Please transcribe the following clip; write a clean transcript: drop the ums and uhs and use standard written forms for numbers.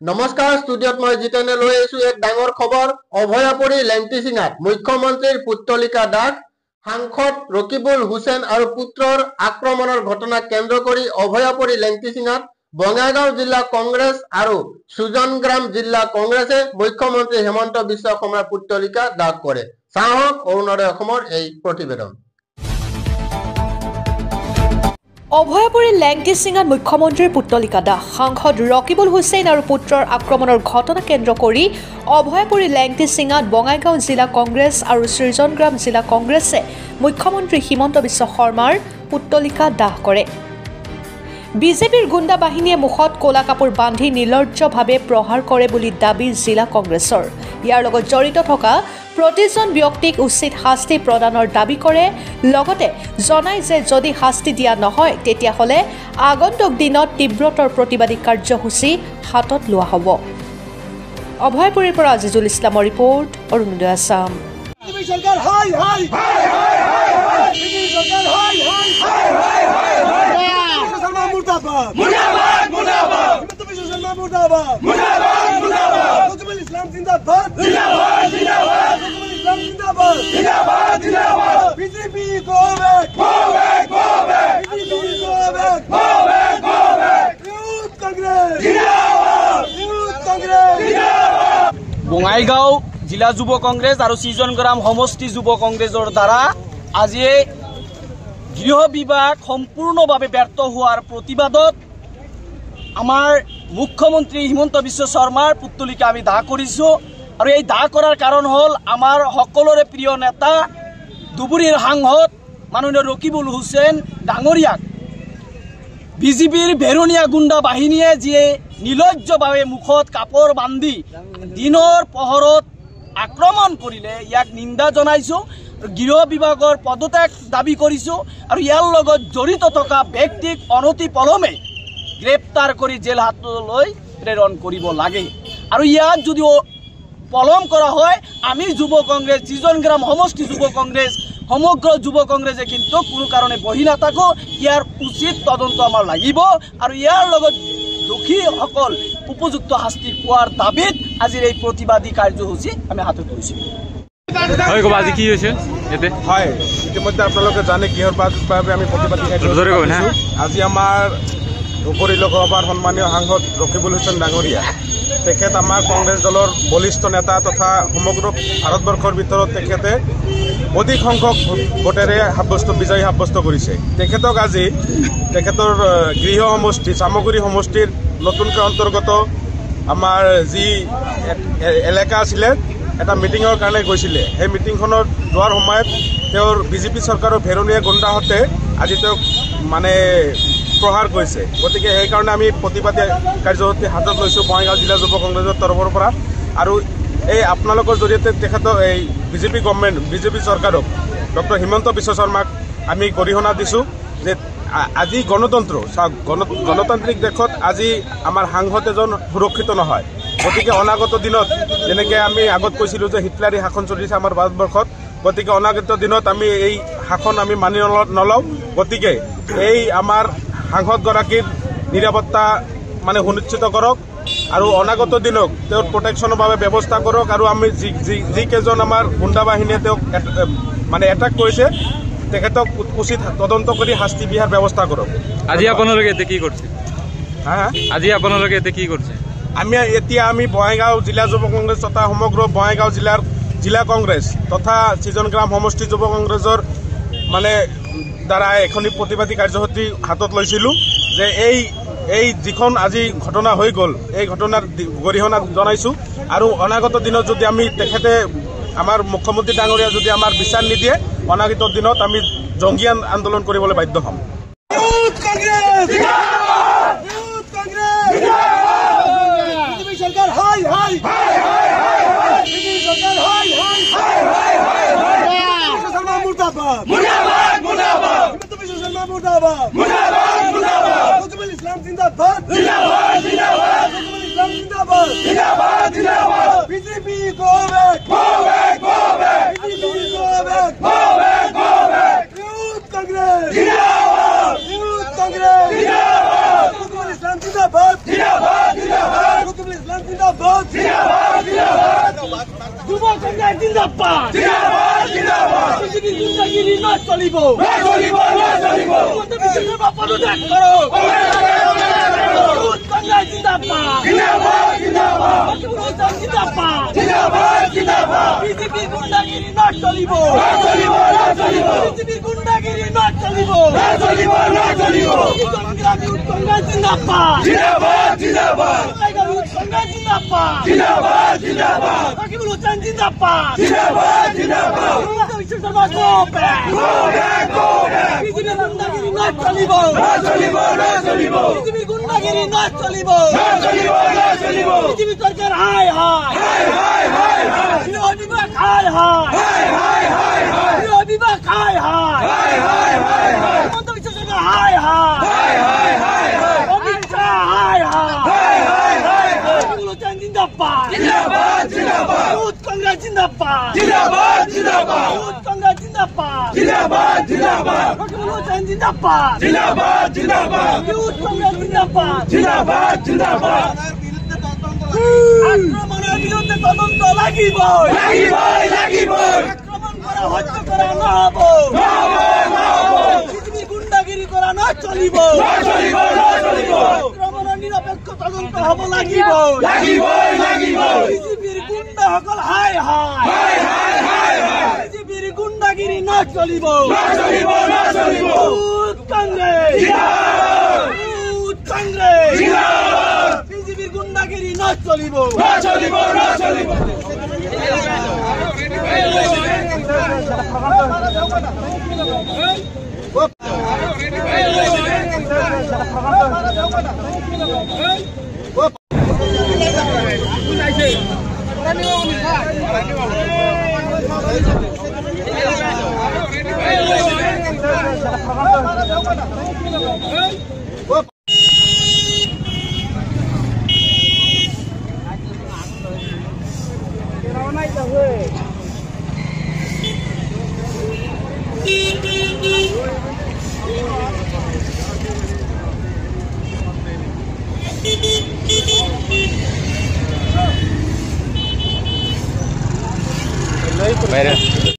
নমস্কাৰ ষ্টুডিঅ'ত মই জিতেনে লৈ আহিছো এক ডাঙৰ খবৰ অভয়াপুৰী লেংটিচিঙাত মুখ্যমন্ত্ৰীৰ পুত্তলিকা দাগ সাংসদ ৰকিবুল হুছেইন আৰু পুত্ৰৰ আক্ৰমণৰ ঘটনাক কেন্দ্ৰ কৰি অভয়াপুৰী লেংটিচিঙাত বঙাইগাঁও জিলা কংগ্ৰেছ আৰু সুজনগ্ৰাম জিলা কংগ্ৰেছে মুখ্যমন্ত্ৰী হেমন্ত বিশ্ব শৰ্মাৰ পুত্তলিকা দাগ কৰে চাহক অৰুণোদয় অসমৰ এই প্ৰতিবেদন অভয়াপুৰী লেংটিচিঙাত মুখ্যমন্ত্ৰীৰ পুত্তলিকা দাগ সাংসদ ৰকিবুল হুছেইন আৰু পুত্ৰৰ আক্ৰমণৰ ঘটনা কেন্দ্ৰ কৰি অভয়াপুৰী লেংটিচিঙাত বঙাইগাঁও জিলা কংগ্ৰেছ আৰু সৃজনগ্ৰাম জিলা কংগ্ৰেছে মুখ্যমন্ত্ৰী হিমন্ত বিশ্ব শৰ্মাৰ পুত্তলিকা দাগ কৰে বিজেপিৰ গুণ্ডা বাহিনীয়ে মুখত কোলা কাপোৰ বান্ধি নিৰ্লজ্জভাৱে প্ৰহাৰ কৰে বুলি দাবী জিলা কংগ্ৰেছৰ ইয়াৰ লগত জড়িত থকা প্ৰতিজন ব্যক্তিক উচিত শাস্তি প্ৰদানৰ দাবী কৰে লগতে জনায় যে যদি শাস্তি দিয়া নহয় তেতিয়াহ'লে আগন্তুক দিনত তীব্ৰতৰ প্ৰতিবাদী কাৰ্যসূচী হাতত লোৱা হ'ব অভয়পুৰীৰ পৰা আজিজুল ইছলামৰ report Arunodoy Assam Islam Zindabad! Zindabad! Zindabad! Islam Zindabad! Zindabad! Zindabad! BJP go back! Go back! Go back! BJP go back! Go back! Go back! Youth Congress! Zindabad! Youth Congress! Zindabad! Bongaigaon জিলা যুৱ কংগ্ৰেছ আৰু সৃজনগ্ৰাম সমষ্টি যুৱ কংগ্ৰেছৰ দ্বাৰা আজি গৃহ বিভাগ সম্পূৰ্ণভাৱে ব্যৰ্থ হোৱাৰ প্ৰতিবাদত আমাৰ মুখ্যমন্ত্ৰী হিমন্ত বিশ্ব শৰ্মাৰ পুত্তলিকা আমি দাগ কৰিছোঁ আৰু এই দাগ কৰাৰ কাৰণ হ'ল আমাৰ সকলোৰে প্ৰিয় নেতা ধুবুৰীৰ সাংসদ মাননীয় ৰকিবুল হুছেইন ডাঙৰীয়াক বিজেপিৰ ভেৰণীয়া গুণ্ডা বাহিনীয়ে যিয়ে নিৰ্লজ্জভাৱে মুখত কাপোৰ বান্ধি দিনৰ পোহৰত আক্ৰমণ কৰিলে ইয়াক নিন্দা জনাইছোঁ গৃহ বিভাগৰ পদত্যাগ দাবী কৰিছোঁ আৰু ইয়াৰ লগত জড়িত থকা ব্যক্তিক অনতি পলমে গ্ৰেপ্তাৰ কৰি জেল হাজতলৈ প্ৰেৰণ কৰিব লাগে আৰু ইয়াত যদি পলম কৰা হয় আমি যুৱ কংগ্ৰেছ সৃজনগ্ৰাম সমষ্টি যুৱ কংগ্ৰেছ সমগ্ৰ যুৱ কংগ্ৰেছে কিন্তু কোনো কাৰণে বহি নাথাকো ইয়াৰ উচিত তদন্ত আমাৰ লাগিব আৰু ইয়াৰ লগত দোষীসকল উপযুক্ত শাস্তি পোৱাৰ দাবীত আজিৰ এই প্ৰতিবাদী কাৰ্যসূচী আমি হাতত লৈছোঁ আজি কি হৈছে এতে হয় ইতিমধ্যে আপোনালোকে জানে কিহৰ বাবে আমি প্ৰতিবাদী আজি আমাৰ ধুবুৰী লোকসভাৰ সন্মানীয় সাংসদ ৰকিবুল হুছেইন ডাঙৰীয়া তেখেত আমাৰ কংগ্ৰেছ দলৰ বলিষ্ঠ নেতা তথা সমগ্ৰ ভাৰতবৰ্ষৰ ভিতৰত তেখেতে অধিক সংখ্যক ভোটেৰে বিজয়ী সাব্যস্ত কৰিছে তেখেতক আজি তেখেতৰ গৃহ সমষ্টি চামগুৰি সমষ্টিৰ নতুনকৈ অন্তৰ্গত আমাৰ যি এলেকা আছিলে এটা মিটিঙৰ কাৰণে গৈছিলে সেই মিটিংখনত যোৱাৰ সময়ত তেওঁৰ বিজেপি চৰকাৰৰ ভেৰণীয়া গুণ্ডাহঁতে আজি তেওঁক মানে প্ৰহাৰ কৰিছে গতিকে সেইকাৰণে আমি প্ৰতিবাদী কাৰ্যসূচী হাতত লৈছোঁ বঙাইগাঁও জিলা যুৱ কংগ্ৰেছৰ তৰফৰ পৰা আৰু এই আপোনালোকৰ জৰিয়তে তেখেতৰ এই বিজেপি চৰকাৰক ডক্টৰ হিমন্ত বিশ্ব শৰ্মাক আমি গৰিহণা দিছোঁ যে আজি গণতান্ত্ৰিক দেশত আজি আমাৰ সাংসদ এজন সুৰক্ষিত নহয় গতিকে অনাগত দিনত যেনেকৈ আমি আগত কৈছিলোঁ যে হিটলাৰী শাসন চলিছে আমাৰ ভাৰতবৰ্ষত গতিকে অনাগত দিনত আমি এই শাসন আমি মানি নলওঁ গতিকে এই আমাৰ সাংসদগৰাকীৰ নিৰাপত্তা মানে সুনিশ্চিত কৰক আৰু অনাগত দিনক তেওঁৰ প্ৰটেকশ্যনৰ বাবে ব্যৱস্থা কৰক আৰু আমি যিকেইজন আমাৰ গুণ্ডা বাহিনীয়ে তেওঁক মানে এটাক কৰিছে তেখেতক উচিত তদন্ত কৰি শাস্তি বিহাৰ ব্যৱস্থা কৰক আজি আপোনালোকে এতে কি কৰিছে আজি আপোনালোকে এতে কি কৰিছে আমি বঙাইগাঁও জিলা যুৱ কংগ্ৰেছ তথা সমগ্ৰ বঙাইগাঁও জিলা কংগ্ৰেছ তথা সৃজনগ্ৰাম সমষ্টি যুৱ কংগ্ৰেছৰ মানে দ্বাৰা এখনি প্ৰতিবাদী কাৰ্যসূচী হাতত লৈছিলোঁ যে এই যিখন আজি ঘটনা হৈ গ'ল এই ঘটনাৰ গৰিহণা জনাইছোঁ আৰু অনাগত দিনত যদি আমি তেখেতে আমাৰ মুখ্যমন্ত্ৰী ডাঙৰীয়া যদি আমাৰ বিচাৰ নিদিয়ে অনাগত দিনত আমি জংগী আন্দোলন কৰিবলৈ বাধ্য হ'ম Islam Zindabad! Zindabad! Zindabad! Islam Zindabad! Zindabad! Zindabad! BJP go back! Go back! Go back! BJP go back! Go back! Go back! Youth Congress! Zindabad! Youth Congress! Zindabad! Congress জিন্দাবাদ বিজেপি গুন্ডাগিরি না চলিব পদত্যাগ করো কংগ্রেস জিন্দাবাদ বিজেপি গুন্ডাগিরি না চলিব বিজেপি গুন্ডাগিরি না চলিব কংগ্রেস জিন্দাবাদ কংগ্রেস জিন্দাবাদ রকিবুল হুসেন জিন্দাবাদ বিজেপি গুন্ডাগিরি না চলিব বিজেপি গুন্ডাগিরি না চলিব বিজেপি সরকার হায় হায় বিভাগ হায় হায় বিভাগ হায় হায় হিমন্ত বিশ্ব সরকার হায় হায় অমিত শাহ হায় হায় রকিবুল হুসেন জিন্দাবাদ ইউথ কংগ্রেস জিন্দাবাদ ইউথ কংগ্রেস জিন্দাবাদ রকিবুল হুসেন জিন্দাবাদ ইউথ কংগ্রেস জিন্দাবাদ আক্রমণের বিরুদ্ধে তদন্ত লাগিব আক্রমণ করা হত্যা করা না হব পৃথিবী গুন্ডাগিরি করা না চলিব আক্রমণের নিরপেক্ষ তদন্ত হব লাগিব বিজেপির গুন্ডা সকল হায় হায় বিজেপির গুন্ডাগিরি না চলিব কংগ্রেস বিজেপির গুন্ডাগিরি না চলিব বাইরে